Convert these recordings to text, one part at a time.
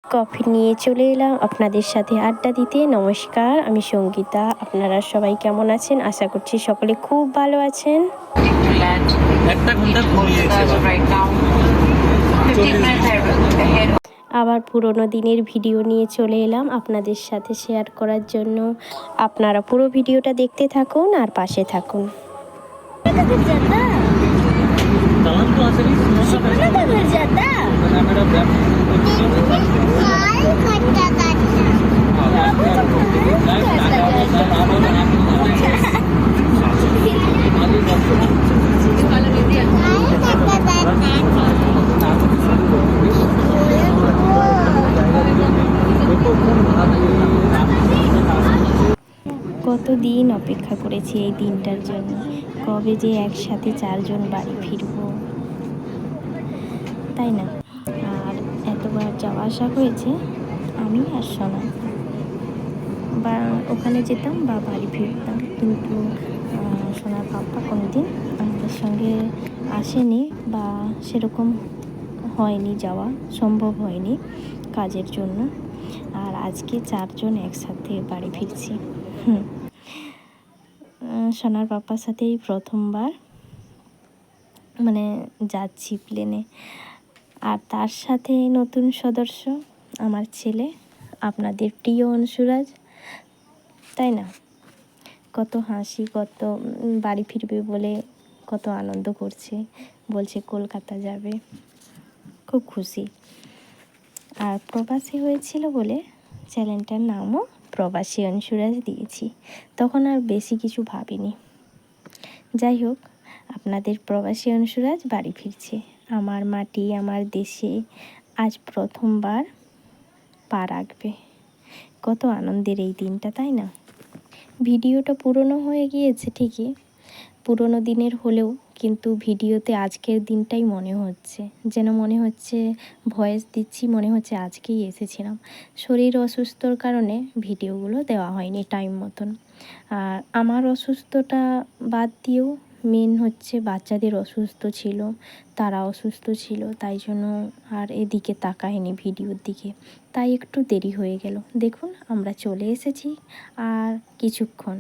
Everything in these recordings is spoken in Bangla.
কফি নিয়ে চলে এলাম আপনাদের সাথে আড্ডা দিতে। নমস্কার, আমি সঙ্গীতা। আপনারা সবাই কেমন আছেন? আশা করছি সকলে খুব ভালো আছেন। আবার পুরোনো দিনের ভিডিও নিয়ে চলে এলাম আপনাদের সাথে শেয়ার করার জন্য। আপনারা পুরো ভিডিওটা দেখতে থাকুন আর পাশে থাকুন। কতদিন অপেক্ষা করেছি এই দিনটার জন্য, কবে যে একসাথে চারজন বাড়ি ফিরবো, তাই না? আর এতবার যাওয়া আসা হয়েছে, আমি আর সোনা বা ওখানে যেতাম বা বাড়ি ফিরতাম, কিন্তু সোনার পাপ্পা কোনোদিন আমাদের সঙ্গে আসেনি বা সেরকম হয়নি, যাওয়া সম্ভব হয়নি কাজের জন্য। আর আজকে চারজন একসাথে বাড়ি ফিরছি। সোনার পাপার সাথেই প্রথমবার মানে যাচ্ছি প্লেনে। আর তার সাথে নতুন সদস্য আমার ছেলে, আপনাদের প্রিয় অংশুরাজ, তাই না? কত হাসি, কত বাড়ি ফিরবে বলে কত আনন্দ করছে, বলছে কলকাতা যাবে, খুব খুশি। আর প্রবাসী হয়েছিল বলে চ্যানেলটার নামও প্রবাসী অংশুরাজ দিয়েছি। তখন আর বেশি কিছু ভাবিনি। যাই হোক, আপনাদের প্রবাসী অংশুরাজ বাড়ি ফিরছে আমার মাটি, আমার দেশে। আজ প্রথমবার পা রাখবে। কত আনন্দের এই দিনটা, তাই না? ভিডিওটা পুরনো হয়ে গিয়েছে ঠিকই, পুরনো দিনের হলেও কিন্তু ভিডিওতে আজকের দিনটাই মনে হচ্ছে, যেন মনে হচ্ছে ভয়েস দিচ্ছি, মনে হচ্ছে আজকেই এসেছিলাম। শরীর অসুস্থর কারণে ভিডিওগুলো দেওয়া হয়নি টাইম মতন। আর আমার অসুস্থতা বাদ দিয়েও মেন হচ্ছে বাচ্চাদের অসুস্থ ছিল, তারা অসুস্থ ছিল, তাই জন্য আর এদিকে তাকায়নি ভিডিওর দিকে, তাই একটু দেরি হয়ে গেল। দেখুন, আমরা চলে এসেছি আর কিছুক্ষণ।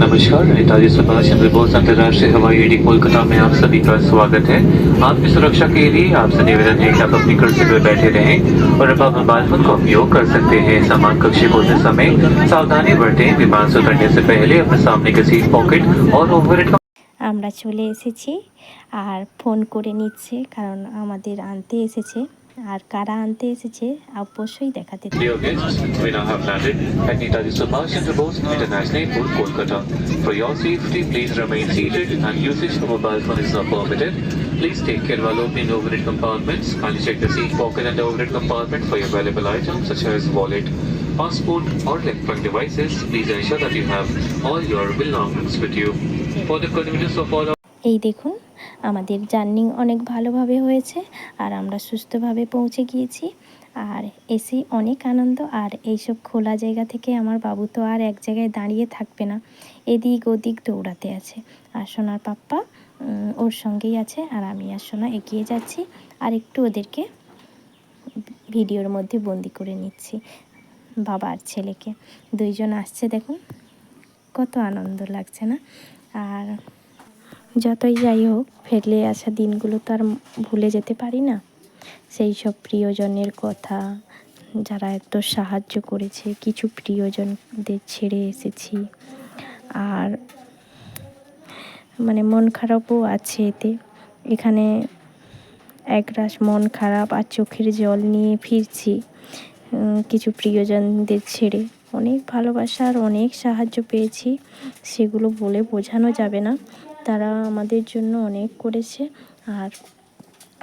नमस्कार, नेताजी सुभाष चंद्र बोस अंतर्राष्ट्रीय हवाई अड्डे कोलकाता में आप सभी का स्वागत है। आपकी सुरक्षा के लिए आपसे निवेदन है कि आप अपनी कुर्सी पर बैठे रहें और अब आप मोबाइल फोन का उपयोग कर सकते हैं। सामान कक्षी खोलते समय सावधानी बरतें। विमान से उतरने से पहले अपने सामने के सीट पॉकेट और ओवरहेड का আমরা চলে এসেছি আর ফোন করে নিচ্ছে, কারণ আমাদের আনতে এসেছে। আর কারা আনতে এসেছে অবশ্যই দেখাতে থাকবে। Dear guests, we now have landed at Netaji Subhash Chandra Bose International Airport, Kolkata. For your safety, please remain seated and usage of mobile phone is not permitted. Please take care while opening overhead compartments. Kindly check the seat pocket and the overhead compartment for your valuable items such as wallet, passport or electronic devices. Please ensure that you have all your belongings with you. For the convenience of all এই দেখুন, আমাদের জার্নি অনেক ভালোভাবে হয়েছে আর আমরা সুস্থভাবে পৌঁছে গিয়েছি। আর এসে অনেক আনন্দ। আর এইসব খোলা জায়গা থেকে আমার বাবু তো আর এক জায়গায় দাঁড়িয়ে থাকবে না, এদিক ওদিক দৌড়াতে আছে। আর সোনার পাপ্পা ওর সঙ্গেই আছে, আর আমি আর সোনা এগিয়ে যাচ্ছি আর একটু ওদেরকে ভিডিওর মধ্যে বন্দি করে নিচ্ছি, বাবা আর ছেলেকে। দুইজন আসছে, দেখুন কত আনন্দ লাগছে না? আর যতই যাই হোক, ফেলে আসা দিনগুলো তো আর ভুলে যেতে পারি না। সেই সব প্রিয়জনের কথা, যারা এত সাহায্য করেছে, কিছু প্রিয়জনদের ছেড়ে এসেছি। আর মানে মন খারাপও আছে এতে। এখানে একরাশ মন খারাপ আর চোখের জল নিয়ে ফিরছি কিছু প্রিয়জনদের ছেড়ে। অনেক ভালোবাসার অনেক সাহায্য পেয়েছি, সেগুলো বলে বোঝানো যাবে না। তারা আমাদের জন্য অনেক করেছে আর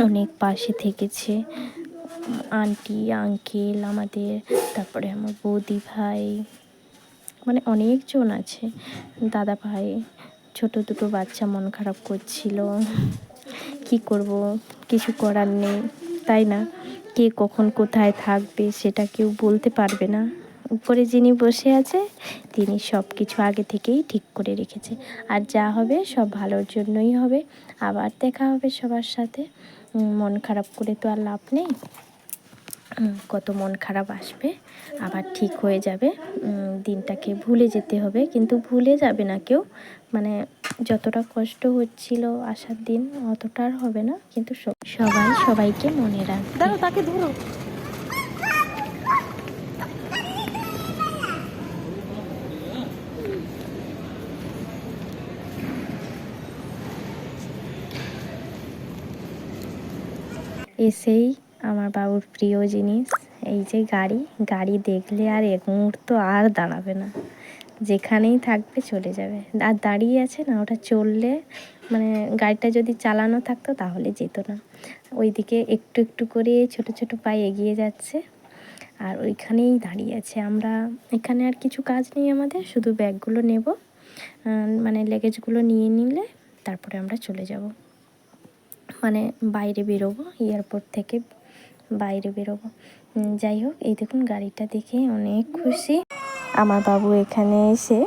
অনেক পাশে থেকেছে। আন্টি, আঙ্কেল আমাদের, তারপরে আমার বৌদি ভাই, মানে অনেকজন আছে, দাদা ভাই। ছোট দুটো বাচ্চা মন খারাপ করছিল, কি করব, কিছু করার নেই, তাই না? কে কখন কোথায় থাকবে সেটা কেউ বলতে পারবে না। উপরে যিনি বসে আছে তিনি সব কিছু আগে থেকেই ঠিক করে রেখেছে। আর যা হবে সব ভালোর জন্যই হবে। আবার দেখা হবে সবার সাথে। মন খারাপ করে তো আর লাভ নেই। কত মন খারাপ আসবে, আবার ঠিক হয়ে যাবে। দিনটাকে ভুলে যেতে হবে, কিন্তু ভুলে যাবে না কেউ। মানে যতটা কষ্ট হচ্ছিল আসার দিন অতটা আর হবে না, কিন্তু সবাই সবাইকে মনে রাখবে। ধরো তাকে ধরো। এসেই আমার বাবুর প্রিয় জিনিস এই যে গাড়ি দেখলে আর এক মুহূর্ত আর দাঁড়াবে না, যেখানেই থাকবে চলে যাবে। আর দাঁড়িয়ে আছে না, ওটা চললে মানে গাড়িটা যদি চালানো থাকতো তাহলে যেত না। ওইদিকে একটু একটু করে ছোট ছোট পায়ে এগিয়ে যাচ্ছে, আর ওইখানেই দাঁড়িয়ে আছে। আমরা এখানে আর কিছু কাজ নেই আমাদের, শুধু ব্যাগগুলো নেব, মানে লাগেজগুলো নিয়ে নিলে তারপরে আমরা চলে যাব, মানে বাইরে বেরোবো, এয়ারপোর্ট থেকে বাইরে বেরোবো। যাই হোক, এই দেখুন গাড়িটা দেখে অনেক খুশি আমার বাবু। এখানে এসে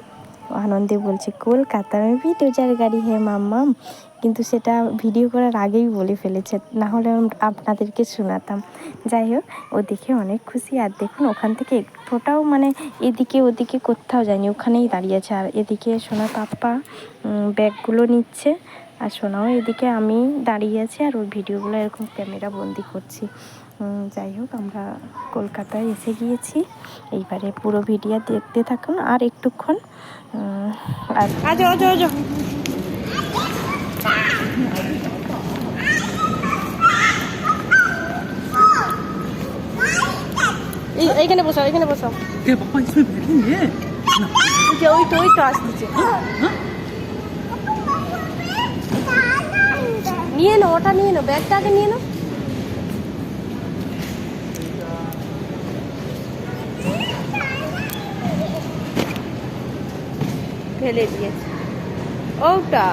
আনন্দে বলছে কলকাতা মে ভি তো যার গাড়ি হ্যাঁ মাম্মাম, কিন্তু সেটা ভিডিও করার আগেই বলে ফেলেছে, না হলে আপনাদেরকে শোনাতাম। যাই হোক, ও দেখে অনেক খুশি। আর দেখুন ওখান থেকে একটুটাও মানে এদিকে ওদিকে কোথাও যায়নি, ওখানেই দাঁড়িয়ে আছে। আর এদিকে সোনা পাপ্পা ব্যাগগুলো নিচ্ছে, আর সোনাও এদিকে আমি দাঁড়িয়ে আছি, আর ওর ভিডিওগুলো এরকম ক্যামেরা বন্দি করছি। যাই হোক, আমরা কলকাতায় এসে গিয়েছি। এইবারে পুরো ভিডিও দেখতে থাকুন আর একটুক্ষণ। আর এইখানে বসাও, এখানে বসাও। पापा इसमें बैठेंगे যে ওই তো আসতেছে। নিয়ে নাও, ওটা নিয়ে নাও, ব্যাগটা আগে নিয়ে নাও। ফেলে দিয়েছে ওটা।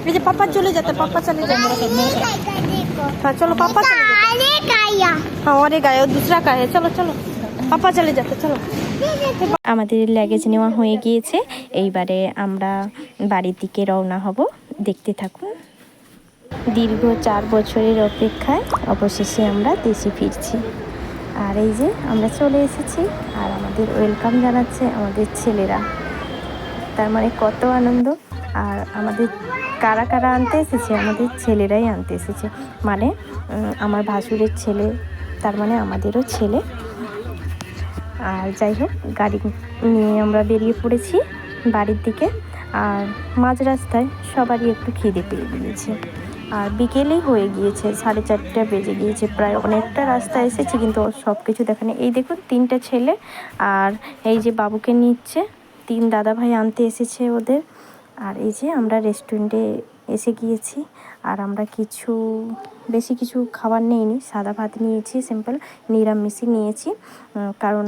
এই যে পাপা চলে যেতে, পাপা চলে যাতে। हाँ चलो पापा चले जाते। हाँ और एक आया, दूसरा का है। चलो चलो पापा चले जाते, चलो। আমাদের লাগেজ নেওয়া হয়ে গিয়েছে, এইবারে আমরা বাড়ির দিকে রওনা হব। দেখতে থাকুন। দীর্ঘ 4 বছরের অপেক্ষায় অবশেষে আমরা দেশে ফিরছি। আর এই যে আমরা চলে এসেছি, আর আমাদের ওয়েলকাম জানাচ্ছে আমাদের ছেলেরা। তার মানে কত আনন্দ। আর আমাদের কারা কারা আনতে এসেছে, আমাদের ছেলেরাই আনতে এসেছে। মানে আমার ভাসুরের ছেলে, তার মানে আমাদেরও ছেলে। আর যাই হোক, গাড়ি নিয়ে আমরা বেরিয়ে পড়েছি বাড়ির দিকে। আর মাঝ রাস্তায় সবারই একটু খিদে পেয়ে গিয়েছে, আর বিকেলেই হয়ে গিয়েছে, 4:30 বেজে গিয়েছে। প্রায় অনেকটা রাস্তা এসেছি, কিন্তু সব কিছু দেখানে। এই দেখুন 3টে ছেলে, আর এই যে বাবুকে নিচ্ছে 3 দাদা ভাই আনতে এসেছে ওদের। আর এই যে আমরা রেস্টুরেন্টে এসে গিয়েছি। আর আমরা বেশি কিছু খাবার নিইনি, সাদা ভাত নিয়েছি, সিম্পল নিরামিষই নিয়েছি। কারণ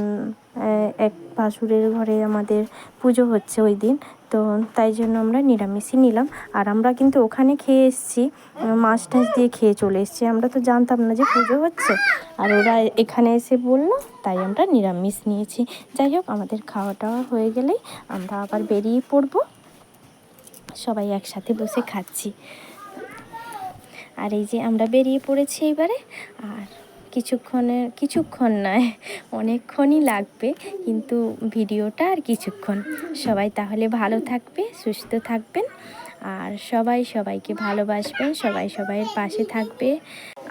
এক ভাসুরের ঘরে আমাদের পুজো হচ্ছে ওই দিন, তো তাই জন্য আমরা নিরামিষই নিলাম। আর আমরা কিন্তু ওখানে খেয়ে এসেছি, মাছ টাছ দিয়ে খেয়ে চলে এসেছি। আমরা তো জানতাম না যে পুজো হচ্ছে, আর ওরা এখানে এসে বললো, তাই আমরা নিরামিষ নিয়েছি। যাই হোক, আমাদের খাওয়া টাওয়া হয়ে গেলেই আমরা আবার বেরিয়ে পড়বো, সবাই একসাথে বসে খাচ্ছি। আর এই যে আমরা বেরিয়ে পড়েছি এবারে। আর কিছুক্ষণ নয়, অনেকক্ষণই লাগবে, কিন্তু ভিডিওটা আর কিছুক্ষণ। সবাই তাহলে ভালো থাকবে, সুস্থ থাকবেন, আর সবাই সবাইকে ভালোবাসবেন, সবাই সবাইয়ের পাশে থাকবে।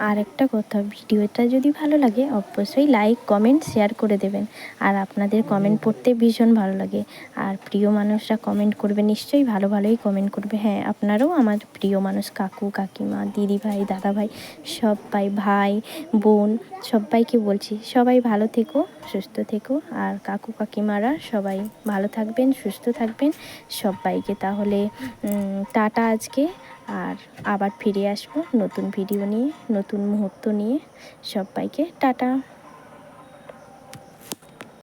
আর একটা কথা, ভিডিওটা যদি ভালো লাগে অবশ্যই লাইক কমেন্ট শেয়ার করে দেবেন। আর আপনাদের কমেন্ট পড়তে ভীষণ ভালো লাগে। আর প্রিয় মানুষরা কমেন্ট করবে, নিশ্চয়ই ভালোই কমেন্ট করবে। হ্যাঁ, আপনারাও আমার প্রিয় মানুষ, কাকু কাকিমা দিদি ভাই দাদা ভাই সবাই, ভাই বোন সবাইকে বলছি, সবাই ভালো থেকো, সুস্থ থেকো। আর কাকু কাকিমারা সবাই ভালো থাকবেন, সুস্থ থাকবেন সবাইকে। তাহলে টাটা আজকে, আর আবার ফিরে আসবো নতুন ভিডিও নিয়ে, নতুন মুহূর্ত নিয়ে। সবাইকে টাটা।